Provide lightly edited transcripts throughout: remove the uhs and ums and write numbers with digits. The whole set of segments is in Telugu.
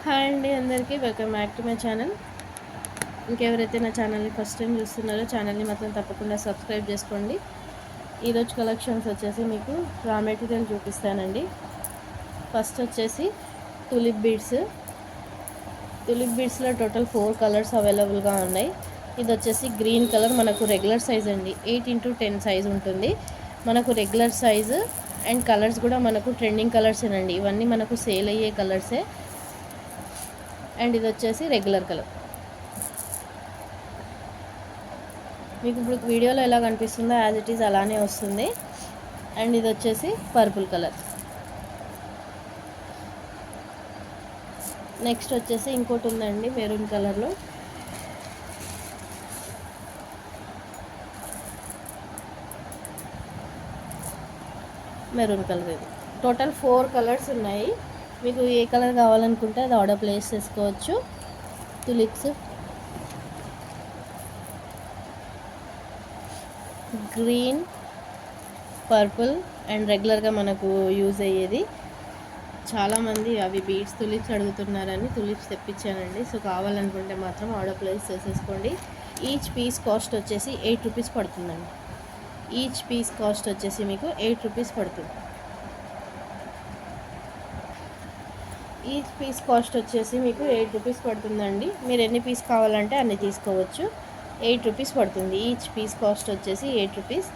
హాయ్ అండి అందరికీ welcome back to my channel. ఇంకెవరైతే నా ఛానల్ని ఫస్ట్ టైం చూస్తున్నారో ఛానల్ని మాత్రం తప్పకుండా సబ్స్క్రైబ్ చేసుకోండి. ఈరోజు కలెక్షన్స్ వచ్చేసి మీకు రా మెటీరియల్ చూపిస్తానండి. ఫస్ట్ వచ్చేసి టులిప్ బీడ్స్లో టోటల్ 4 కలర్స్ అవైలబుల్గా ఉన్నాయి. ఇది వచ్చేసి గ్రీన్ కలర్, మనకు రెగ్యులర్ సైజ్ అండి. 8x10 సైజ్ ఉంటుంది. మనకు రెగ్యులర్ సైజు అండ్ కలర్స్ కూడా మనకు ట్రెండింగ్ కలర్సేనండి. ఇవన్నీ మనకు సేల్ అయ్యే కలర్సే. అండ్ ఇది వచ్చేసి రెగ్యులర్ కలర్. మీకు ఇప్పుడు వీడియోలో ఎలా కనిపిస్తుందో యాజ్ ఇట్ ఈజ్ అలానే వస్తుంది. అండ్ ఇది వచ్చేసి పర్పుల్ కలర్. నెక్స్ట్ వచ్చేసి ఇంకోటి ఉందండి మెరూన్ కలర్లో. Maroon colour. ఇది టోటల్ 4 కలర్స్ ఉన్నాయి. మీకు ఏ కలర్ కావాలనుకుంటే అది ఆర్డర్ ప్లేస్ చేసుకోవచ్చు. టులిప్స్, గ్రీన్, పర్పుల్ అండ్ రెగ్యులర్గా మనకు యూజ్ అయ్యేది. చాలామంది అవి బీడ్స్ టులిప్స్ అడుగుతున్నారని టులిప్స్ తెప్పించానండి. సో కావాలనుకుంటే మాత్రం ఆర్డర్ ప్లేస్ చేసేసుకోండి. ఈచ్ పీస్ కాస్ట్ వచ్చేసి 8 రూపీస్ పడుతుందండి. ఈచ్ పీస్ కాస్ట్ వచ్చేసి మీకు 8 రూపీస్ పడుతుంది. ఈచ్ పీస్ కాస్ట్ వచ్చేసి మీకు 8 రూపీస్ పడుతుందండి. మీరు ఎన్ని పీస్ కావాలంటే అన్ని తీసుకోవచ్చు. 8 రూపీస్ పడుతుంది. ఈచ్ పీస్ కాస్ట్ వచ్చేసి 8 రూపీస్.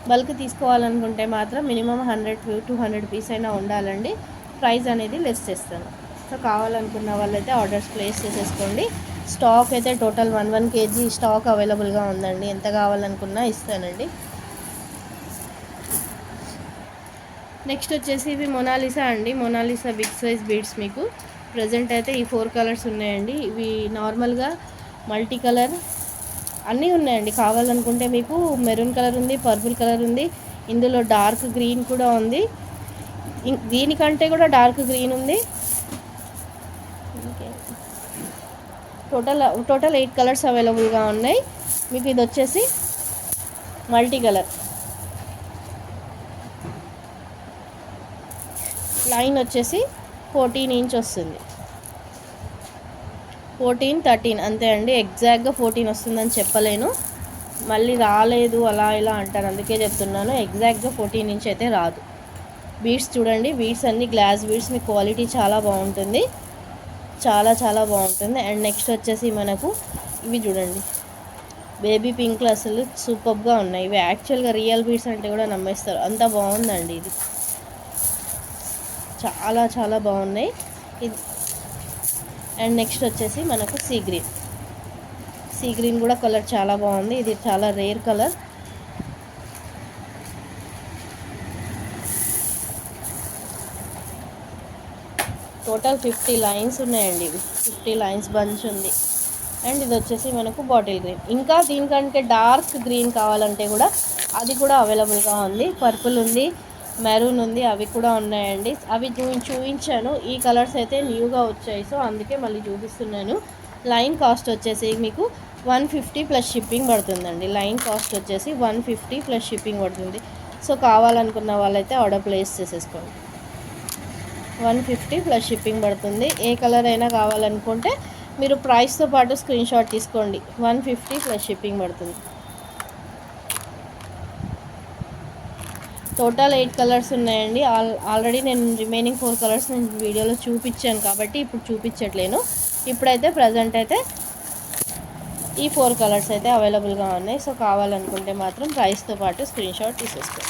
బల్క్ తీసుకోవాలనుకుంటే మాత్రం మినిమం 100 to 200 పీస్ అయినా ఉండాలండి. ప్రైస్ అనేది లెస్ చేస్తాను. సో కావాలనుకున్న వాళ్ళైతే ఆర్డర్స్ ప్లేస్ చేసేసుకోండి. స్టాక్ అయితే టోటల్ 1 kg స్టాక్ అవైలబుల్గా ఉందండి. ఎంత కావాలనుకున్నా ఇస్తానండి. నెక్స్ట్ వచ్చేసి ఇవి మొనాలిసా అండి. మొనాలిసా బిగ్ సైజ్ బీడ్స్ మీకు ప్రజెంట్ అయితే ఈ 4 కలర్స్ ఉన్నాయండి. ఇవి నార్మల్గా మల్టీ కలర్ అన్నీ ఉన్నాయండి. కావాలనుకుంటే మీకు మెరూన్ కలర్ ఉంది, పర్పుల్ కలర్ ఉంది, ఇందులో డార్క్ గ్రీన్ కూడా ఉంది, దీనికంటే కూడా డార్క్ గ్రీన్ ఉంది. టోటల్ 8 కలర్స్ అవైలబుల్గా ఉన్నాయి. మీకు ఇది వచ్చేసి మల్టీ కలర్. లైన్ వచ్చేసి 14 ఇంచ్ వస్తుంది. 14, 13 అంతే అండి. ఎగ్జాక్ట్గా 14 వస్తుందని చెప్పలేను, మళ్ళీ రాలేదు అలా ఇలా అంటారు, అందుకే చెప్తున్నాను. ఎగ్జాక్ట్గా 14 ఇంచ్ అయితే రాదు. బీడ్స్ చూడండి, బీడ్స్ అన్ని గ్లాస్ బీడ్స్. మీ క్వాలిటీ చాలా బాగుంటుంది, చాలా చాలా బాగుంటుంది. అండ్ నెక్స్ట్ వచ్చేసి మనకు ఇవి చూడండి, బేబీ పింక్లు అసలు సూపర్గా ఉన్నాయి. ఇవి యాక్చువల్గా రియల్ బీడ్స్ అంటే కూడా నమ్మేస్తారు, అంత బాగుందండి. ఇది చాలా చాలా బాగున్నాయి. ఇది అండ్ నెక్స్ట్ వచ్చేసి మనకు సీ గ్రీన్ కూడా కలర్ చాలా బాగుంది. ఇది చాలా రేర్ కలర్. టోటల్ 50 లైన్స్ ఉన్నాయండి. ఇవి 50 లైన్స్ బంచ్ ఉంది. అండ్ ఇది వచ్చేసి మనకు బాటిల్ గ్రీన్. ఇంకా దీనికంటే డార్క్ గ్రీన్ కావాలంటే కూడా అది కూడా అవైలబుల్గా ఉంది. పర్పుల్ ఉంది, మెరూన్ ఉంది, అవి కూడా ఉన్నాయండి. అవి చూపించాను. ఈ కలర్స్ అయితే న్యూగా వచ్చాయి, సో అందుకే మళ్ళీ చూపిస్తున్నాను. లైన్ కాస్ట్ వచ్చేసి మీకు 150 ప్లస్ షిప్పింగ్ పడుతుందండి. లైన్ కాస్ట్ వచ్చేసి 150 ప్లస్ షిప్పింగ్ పడుతుంది. సో కావాలనుకున్న వాళ్ళైతే ఆర్డర్ ప్లేస్ చేసేసుకోండి. 150 ప్లస్ షిప్పింగ్ పడుతుంది. ఏ కలర్ అయినా కావాలనుకుంటే మీరు ప్రైస్తో పాటు స్క్రీన్ షాట్ తీసుకోండి. 150 ప్లస్ షిప్పింగ్ పడుతుంది. టోటల్ 8 కలర్స్ ఉన్నాయండి. ఆల్రెడీ నేను రిమైనింగ్ 4 కలర్స్ నేను వీడియోలో చూపించాను కాబట్టి ఇప్పుడు చూపించట్లేను. ఇప్పుడైతే ప్రజెంట్ అయితే ఈ 4 కలర్స్ అయితే అవైలబుల్గా ఉన్నాయి. సో కావాలనుకుంటే మాత్రం ప్రైస్తో పాటు స్క్రీన్ షాట్ తీసేసుకోండి.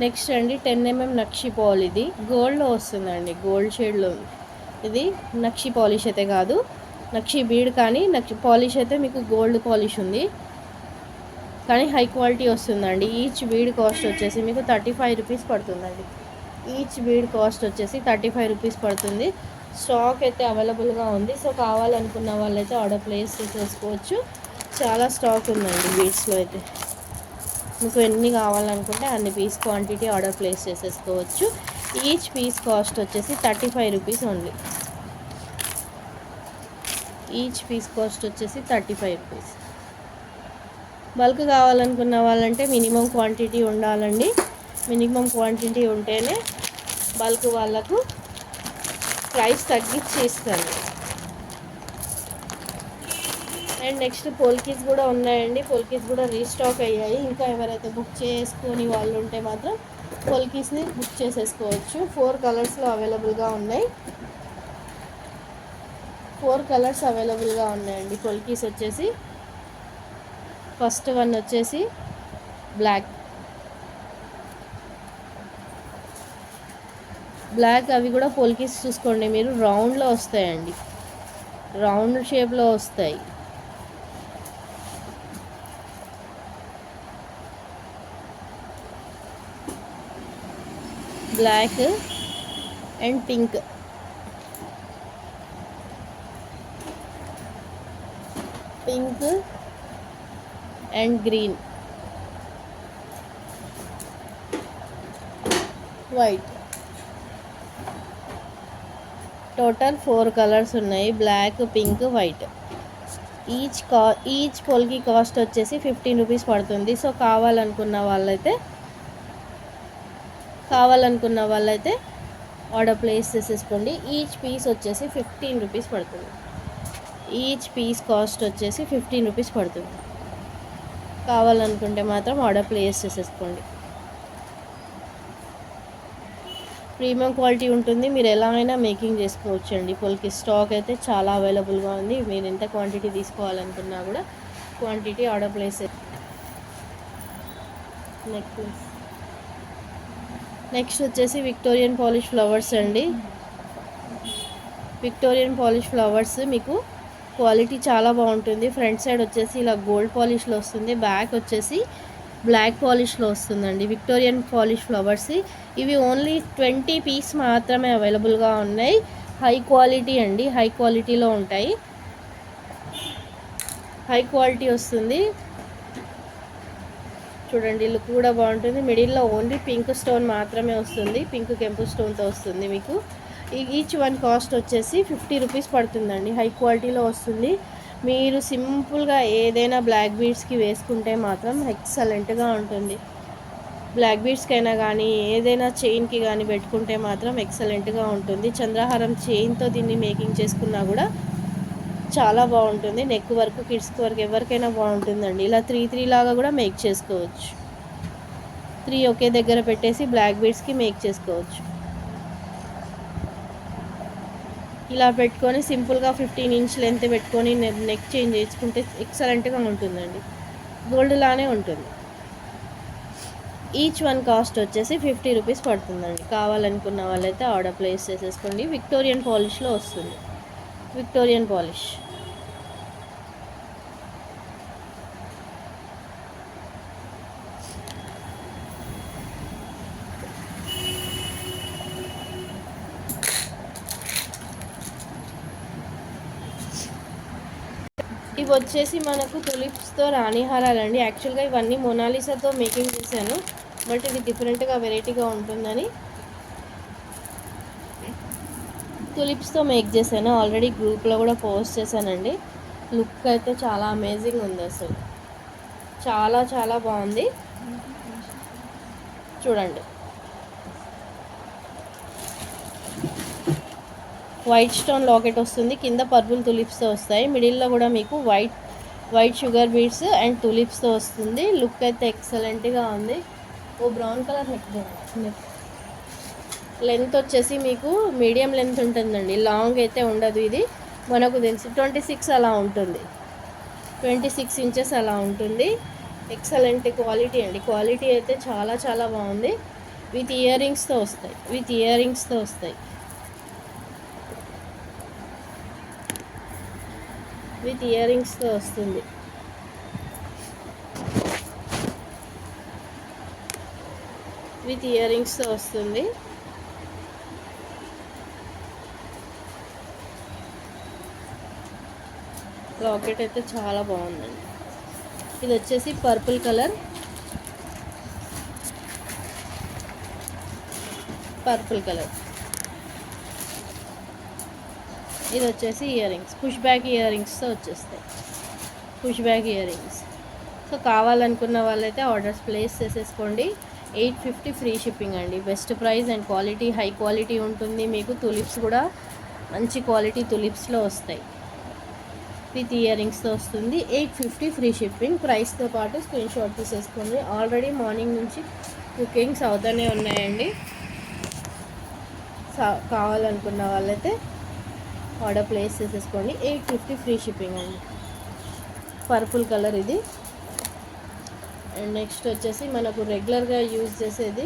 నెక్స్ట్ అండి 10 mm నక్షి పాల్. ఇది గోల్డ్లో వస్తుందండి, గోల్డ్ షేడ్లో. ఇది నక్షి పాలిష్ అయితే కాదు, నక్షి బీడ్, కానీ నక్షి పాలిష్ అయితే మీకు గోల్డ్ పాలిష్ ఉంది, కానీ హై క్వాలిటీ వస్తుందండి. ఈచ్ బీడ్ కాస్ట్ వచ్చేసి మీకు 35 రూపీస్ పడుతుందండి. ఈచ్ బీడ్ కాస్ట్ వచ్చేసి 35 రూపీస్ పడుతుంది. స్టాక్ అయితే అవైలబుల్గా ఉంది. సో కావాలనుకున్న వాళ్ళైతే ఆర్డర్ ప్లేస్ చేసుకోవచ్చు. చాలా స్టాక్ ఉందండి బీడ్స్లో అయితే. మీకు ఎన్ని కావాలనుకుంటే అన్ని పీస్ క్వాంటిటీ ఆర్డర్ ప్లేస్ చేసేసుకోవచ్చు. ఈచ్ పీస్ కాస్ట్ వచ్చేసి 35 rupees only. Each piece cost వచ్చేసి 35 రూపీస్. బల్క్ కావాలనుకున్న వాళ్ళంటే మినిమం క్వాంటిటీ ఉండాలండి. మినిమం క్వాంటిటీ ఉంటేనే బల్క్ వాళ్ళకు ప్రైస్ తగ్గించి ఇస్తాను. అండ్ నెక్స్ట్ పోల్కీస్ కూడా ఉన్నాయండి. పోల్కీస్ కూడా రీస్టాక్ అయ్యాయి. ఇంకా ఎవరైతే బుక్ చేసుకొని వాళ్ళు ఉంటే మాత్రం పోల్కీస్ని బుక్ చేసేసుకోవచ్చు. 4 కలర్స్లో అవైలబుల్గా ఉన్నాయి. 4 కలర్స్ అవైలబుల్గా ఉన్నాయండి. పోల్కీస్ వచ్చేసి ఫస్ట్ వన్ వచ్చేసి బ్లాక్ అవి కూడా పోల్కీస్ చూసుకోండి మీరు, రౌండ్లో వస్తాయండి, రౌండ్ షేప్లో వస్తాయి. Black and pink, pink and green, white. Total 4 colours ఉన్నాయి, బ్లాక్, పింక్, వైట్. ఈచ్ పోల్కి కాస్ట్ వచ్చేసి 15 రూపీస్ పడుతుంది. సో కావాలనుకున్న వాళ్ళైతే ఆర్డర్ ప్లేస్ చేసేసుకోండి. ఈచ్ పీస్ వచ్చేసి 15 రూపీస్ పడుతుంది. ఈచ్ పీస్ కాస్ట్ వచ్చేసి 15 రూపీస్ పడుతుంది. కావాలనుకుంటే మాత్రం ఆర్డర్ ప్లేస్ చేసేసుకోండి. ప్రీమియం క్వాలిటీ ఉంటుంది, మీరు ఎలా అయినా మేకింగ్ చేసుకోవచ్చు అండి. పోల్కి స్టాక్ అయితే చాలా అవైలబుల్గా ఉంది. మీరు ఎంత క్వాంటిటీ తీసుకోవాలనుకున్నా కూడా క్వాంటిటీ ఆర్డర్ ప్లేస్. నెక్స్ట్ వచ్చేసి విక్టోరియన్ పాలిష్ ఫ్లవర్స్ అండి. విక్టోరియన్ పాలిష్ ఫ్లవర్స్ మీకు క్వాలిటీ చాలా బాగుంటుంది. ఫ్రంట్ సైడ్ వచ్చేసి ఇలా గోల్డ్ పాలిష్లో వస్తుంది, బ్యాక్ వచ్చేసి బ్లాక్ పాలిష్లో వస్తుందండి. విక్టోరియన్ పాలిష్ ఫ్లవర్స్ ఇవి ఓన్లీ 20 పీస్ మాత్రమే అవైలబుల్గా ఉన్నాయి. హై క్వాలిటీ అండి, హై క్వాలిటీలో ఉంటాయి, హై క్వాలిటీ వస్తుంది. చూడండి లుక్ కూడా బాగుంటుంది. మిడిల్లో ఓన్లీ పింక్ స్టోన్ మాత్రమే వస్తుంది, పింక్ కెంపు స్టోన్తో వస్తుంది మీకు. ఈచ్ వన్ కాస్ట్ వచ్చేసి 50 రూపీస్ పడుతుందండి. హై క్వాలిటీలో వస్తుంది. మీరు సింపుల్గా ఏదైనా బ్లాక్ బీడ్స్కి వేసుకుంటే మాత్రం ఎక్సలెంట్గా ఉంటుంది. బ్లాక్ బీడ్స్కైనా కానీ ఏదైనా చైన్కి కానీ పెట్టుకుంటే మాత్రం ఎక్సలెంట్గా ఉంటుంది. చంద్రహారం చైన్తో దీన్ని మేకింగ్ చేసుకున్నా కూడా చాలా బాగుంటుంది. నెక్ వర్క్, కిడ్స్ వర్క్ ఎవరికైనా బాగుంటుందండి. ఇలా 3 లాగా కూడా మేక్ చేసుకోవచ్చు. 3 ఒకే దగ్గర పెట్టేసి బ్లాక్ బీడ్స్కి మేక్ చేసుకోవచ్చు. ఇలా పెట్టుకొని సింపుల్గా 15 ఇంచ్ లెంత్ పెట్టుకొని నెక్ చేంజ్ చేసుకుంటే ఎక్సలెంట్గా ఉంటుందండి, గోల్డ్ లానే ఉంటుంది. ఈచ్ వన్ కాస్ట్ వచ్చేసి 50 రూపీస్ పడుతుందండి. కావాలనుకున్న వాళ్ళైతే ఆర్డర్ ప్లేస్ చేసేసుకోండి. విక్టోరియన్ పాలిష్లో వస్తుంది, విక్టోరియన్ పాలిష్. ఇవి వచ్చేసి మనకు తులిప్స్తో రాణి హారాలండి. యాక్చువల్గా ఇవన్నీ మొనాలిసాతో మేకింగ్ చేశాను, బట్ ఇది డిఫరెంట్గా వెరైటీగా ఉంటుందని తులిప్స్తో మేక్ చేశాను. ఆల్రెడీ గ్రూప్లో కూడా పోస్ట్ చేశానండి. లుక్ అయితే చాలా అమేజింగ్ ఉంది, అసలు చాలా చాలా బాగుంది. చూడండి, వైట్ స్టోన్ లాకెట్ వస్తుంది, కింద పర్పుల్ తులిప్స్తో వస్తాయి. మిడిల్లో కూడా మీకు వైట్ షుగర్ బీడ్స్ అండ్ తులిప్స్తో వస్తుంది. లుక్ అయితే ఎక్సలెంట్గా ఉంది. బ్రౌన్ కలర్ నెక్ లెంత్ వచ్చేసి మీకు మీడియం లెంత్ ఉంటుందండి, లాంగ్ అయితే ఉండదు. ఇది మనకు తెలిసి 26 అలా ఉంటుంది, 26 ఇంచెస్ అలా ఉంటుంది. ఎక్సలెంట్ క్వాలిటీ అండి, క్వాలిటీ అయితే చాలా చాలా బాగుంది. విత్ ఇయర్ రింగ్స్తో వస్తాయి, విత్ ఇయర్ రింగ్స్తో వస్తాయి, విత్ ఇయర్ రింగ్స్తో వస్తుంది. విత్ ఇయర్ రింగ్స్తో వస్తుంది. లాకెట్ అయితే చాలా బాగుందండి. ఇది వచ్చేసి పర్పుల్ కలర్, పర్పుల్ కలర్. ఇది వచ్చేసి earrings, push back ear రింగ్స్తో వచ్చేస్తాయి, push back earrings. So కావాలనుకున్న వాళ్ళైతే ఆర్డర్స్ ప్లేస్ చేసేసుకోండి. 850 ఫ్రీ షిప్పింగ్ అండి. Best price and quality, high quality ఉంటుంది. మీకు తులిప్స్ కూడా మంచి క్వాలిటీ తులిప్స్లో వస్తాయి, విత్ ఇయర్ రింగ్స్తో వస్తుంది. 850 ఫ్రీ షిప్పింగ్. ప్రైస్తో పాటు స్క్రీన్ షాట్ తీసేసుకోండి. ఆల్రెడీ మార్నింగ్ నుంచి కుకింగ్స్ అవుతూనే ఉన్నాయండి. కావాలనుకున్న వాళ్ళైతే ఆర్డర్ ప్లేస్ చేసేసుకోండి. 850 ఫ్రీ షిప్పింగ్ అండి. పర్పుల్ కలర్ ఇది. అండ్ నెక్స్ట్ వచ్చేసి మనకు రెగ్యులర్గా యూజ్ చేసేది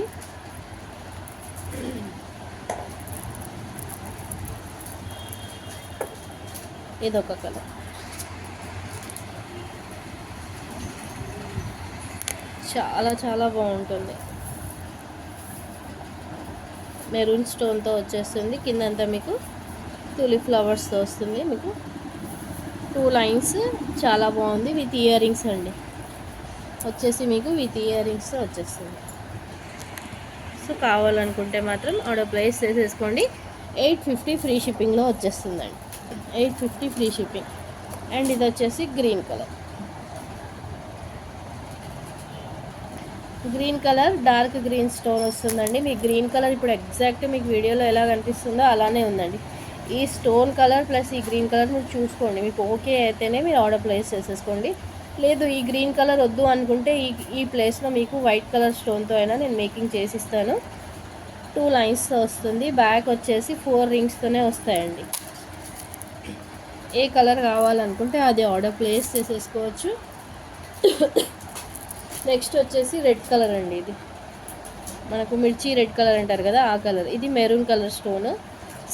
ఇదొక కలర్, చాలా చాలా బాగుంటుంది. మెరూన్ స్టోన్తో వచ్చేస్తుంది. కిందంతా మీకు తులిప్ ఫ్లవర్స్తో వస్తుంది. మీకు 2 లైన్స్ చాలా బాగుంది. విత్ ఇయర్ రింగ్స్ అండి, వచ్చేసి మీకు విత్ ఇయర్ రింగ్స్తో వచ్చేస్తుంది. సో కావాలనుకుంటే మాత్రం ఆర్డర్ ప్లేస్ చేసేసుకోండి. 850 ఫ్రీ షిప్పింగ్లో వచ్చేస్తుందండి. 850 ఫ్రీ షిప్పింగ్. అండ్ ఇది వచ్చేసి green colour, green colour dark green stone వస్తుందండి. మీకు గ్రీన్ కలర్ ఇప్పుడు ఎగ్జాక్ట్ మీకు వీడియోలో ఎలా కనిపిస్తుందో అలానే ఉందండి. ఈ స్టోన్ కలర్ ప్లస్ ఈ గ్రీన్ కలర్ మీరు చూసుకోండి. మీకు ఓకే అయితేనే మీరు ఆర్డర్ ప్లేస్ చేసేసుకోండి. లేదు ఈ గ్రీన్ కలర్ వద్దు అనుకుంటే ఈ ప్లేస్లో మీకు వైట్ కలర్ స్టోన్తో అయినా నేను మేకింగ్ చేసిస్తాను. 2 లైన్స్తో వస్తుంది. బ్యాక్ వచ్చేసి 4 రింగ్స్తోనే వస్తాయండి. ఏ కలర్ కావాలనుకుంటే అది ఆర్డర్ ప్లేస్ చేసేసుకోవచ్చు. నెక్స్ట్ వచ్చేసి రెడ్ కలర్ అండి. ఇది మనకు మిర్చి రెడ్ కలర్ అంటారు కదా, ఆ కలర్. ఇది maroon colour stone,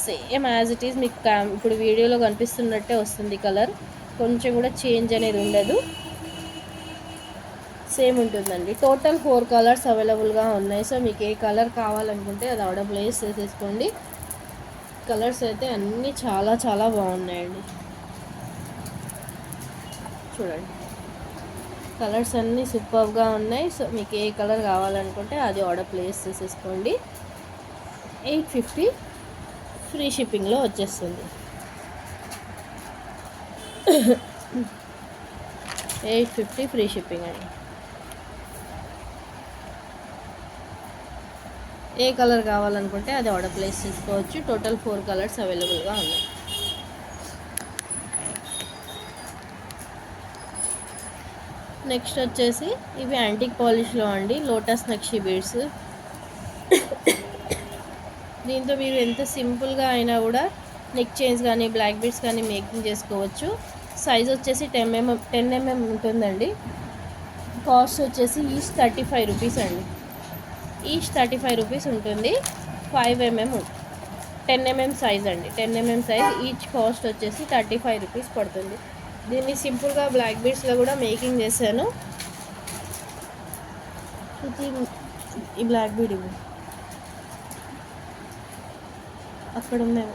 same as it is మీకు ఇప్పుడు వీడియోలో కనిపిస్తున్నట్టే వస్తుంది కలర్. కొంచెం కూడా చేంజ్ అనేది ఉండదు, సేమ్ ఉంటుందండి. టోటల్ 4 కలర్స్ అవైలబుల్గా ఉన్నాయి. సో మీకు ఏ కలర్ కావాలనుకుంటే అది ఆర్డర్ ప్లేస్ చేసేసుకోండి. కలర్స్ అయితే అన్నీ చాలా చాలా బాగున్నాయండి. చూడండి కలర్స్ అన్నీ సూపర్గా ఉన్నాయి. సో మీకు ఏ కలర్ కావాలనుకుంటే అది ఆర్డర్ ప్లేస్ చేసేసుకోండి. 850 ఫ్రీ షిప్పింగ్లో వచ్చేస్తుంది. 850 ఫ్రీ షిప్పింగ్ అండి. ఏ కలర్ కావాలనుకుంటే అది ఆర్డర్ ప్లేస్ చేసుకోవచ్చు. టోటల్ 4 కలర్స్ అవైలబుల్గా ఉన్నాయి. నెక్స్ట్ వచ్చేసి ఇవి యాంటిక్ పాలిష్లో అండి, లోటస్ నక్షి బీడ్స్. దీంతో మీరు ఎంత సింపుల్గా అయినా కూడా నెక్ చైన్స్ కానీ బ్లాక్ బీడ్స్ కానీ మేకింగ్ చేసుకోవచ్చు. సైజ్ వచ్చేసి 10 mm ఉంటుందండి. కాస్ట్ వచ్చేసి ఈచ్ 35 రూపీస్ అండి. ఈచ్ 35 రూపీస్ ఉంటుంది. 5 mm 10 mm సైజ్ అండి. 10 mm సైజ్. ఈచ్ కాస్ట్ వచ్చేసి 35 రూపీస్ పడుతుంది. దీన్ని సింపుల్గా బ్లాక్ బీడ్స్లో కూడా మేకింగ్ చేశాను. ఈ బ్లాక్ బీడ్ ఇవి అక్కడ ఉన్నాయి.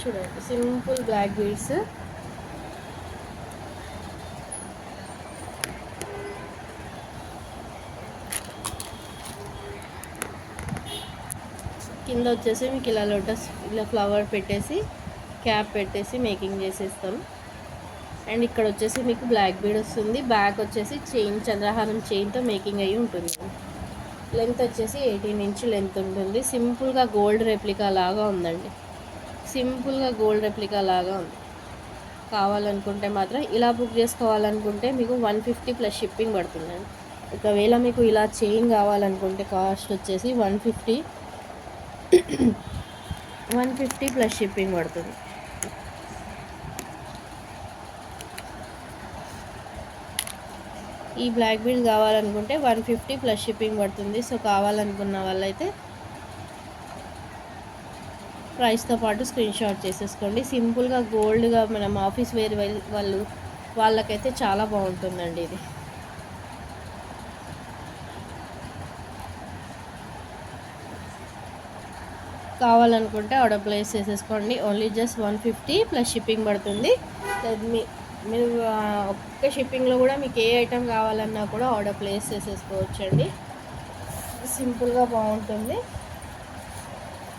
చూడండి సింపుల్ బ్లాక్ బీడ్స్. కింద వచ్చేసి మీకు ఇలా లోటస్ ఇలా ఫ్లవర్ పెట్టేసి క్యాప్ పెట్టేసి మేకింగ్ చేసేస్తాం. అండ్ ఇక్కడ వచ్చేసి మీకు బ్లాక్ బీడ్ వస్తుంది. బ్యాక్ వచ్చేసి చైన్, చంద్రహారం చైన్తో మేకింగ్ అయ్యి ఉంటుంది. లెంత్ వచ్చేసి 18 ఇంచ్ లెంత్ ఉంటుంది. సింపుల్గా గోల్డ్ రెప్లికా లాగా ఉందండి. సింపుల్గా గోల్డ్ రెప్లికా లాగా ఉంది. కావాలనుకుంటే మాత్రం ఇలా బుక్ చేసుకోవాలనుకుంటే మీకు 150 ప్లస్ షిప్పింగ్ పడుతుందండి. ఒకవేళ మీకు ఇలా చైన్ కావాలనుకుంటే కాస్ట్ వచ్చేసి 150 ప్లస్ షిప్పింగ్ పడుతుంది. ఈ బ్లాక్ బీడ్ కావాలనుకుంటే 150 ప్లస్ షిప్పింగ్ పడుతుంది. సో కావాలనుకున్న వాళ్ళైతే ప్రైస్తో పాటు స్క్రీన్ షాట్ చేసేసుకోండి. సింపుల్గా గోల్డ్గా మనం ఆఫీస్ వేర్ వాళ్ళకైతే చాలా బాగుంటుందండి ఇది. కావాలనుకుంటే ఆర్డర్ ప్లేస్ చేసేసుకోండి. ఓన్లీ జస్ట్ 150 ప్లస్ షిప్పింగ్ పడుతుంది. మీరు ఒక్క షిప్పింగ్లో కూడా మీకు ఏ ఐటెం కావాలన్నా కూడా ఆర్డర్ ప్లేస్ చేసేసుకోవచ్చండి. సింపుల్గా బాగుంటుంది.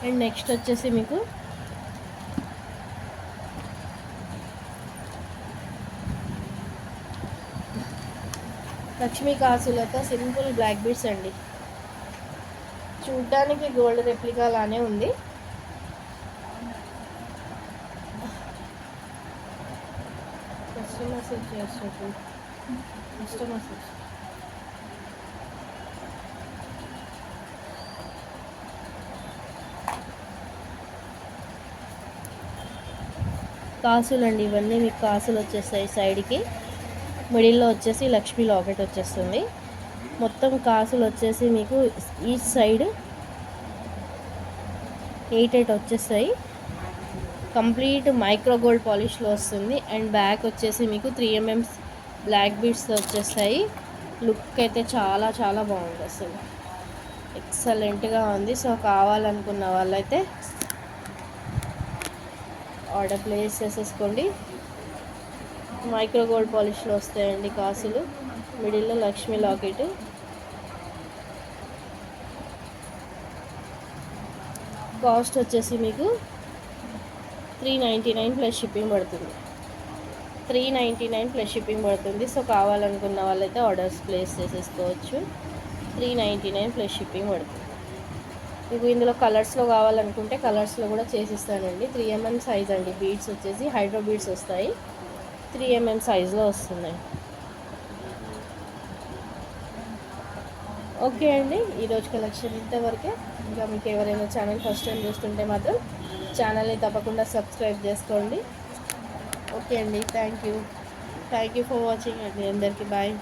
అండ్ నెక్స్ట్ వచ్చేసి మీకు లక్ష్మీ కాసులతో సింపుల్ బ్లాక్ బీడ్స్ అండి. చూడ్డానికి గోల్డ్ రెప్లికా లానే ఉంది. కస్టమర్స్ చేసినట్టు కస్టమర్స్ కాసులు అండి. ఇవన్నీ మీకు కాసులు వచ్చేస్తాయి. సైడ్కి మిడిల్లో వచ్చేసి లక్ష్మీ లాకెట్ వచ్చేస్తుంది. మొత్తం కాసులు వచ్చేసి మీకు ఈచ్ సైడ్ 8 వచ్చేస్తాయి. కంప్లీట్ మైక్రో గోల్డ్ పాలిష్లో వస్తుంది. అండ్ బ్యాక్ వచ్చేసి మీకు 3mm బ్లాక్ బీడ్స్ వచ్చేస్తాయి. లుక్ అయితే చాలా చాలా బాగుంది, అసలు ఎక్సలెంట్గా ఉంది. సో కావాలనుకున్న వాళ్ళైతే ఆర్డర్ ప్లేస్ చేసేసుకోండి. మైక్రో గోల్డ్ పాలిష్లో వస్తాయండి కాసులు. మిడిల్లో లక్ష్మీ లాకెట్. కాస్ట్ వచ్చేసి మీకు 399 ప్లస్ షిప్పింగ్ పడుతుంది. 399 ప్లస్ షిప్పింగ్ పడుతుంది. సో కావాలనుకున్న వాళ్ళైతే ఆర్డర్స్ ప్లేస్ చేసేసుకోవచ్చు. 399 ప్లస్ షిప్పింగ్ పడుతుంది. మీకు ఇందులో కలర్స్లో కావాలనుకుంటే కలర్స్లో కూడా చేసిస్తానండి. 3mm సైజ్ అండి. బీడ్స్ వచ్చేసి హైడ్రో బీడ్స్ వస్తాయి. 3mm సైజులో వస్తున్నాయి. ఓకే అండి, ఈరోజు కలెక్షన్ ఇంతవరకే. ఇంకా మీకు ఎవరైనా ఛానల్ ఫస్ట్ టైం చూస్తుంటే మాత్రం ఛానల్ని తప్పకుండా సబ్స్క్రైబ్ చేసుకోండి. ఓకే అండి, థ్యాంక్ యూ ఫర్ వాచింగ్ అండి. అందరికీ బాయ్.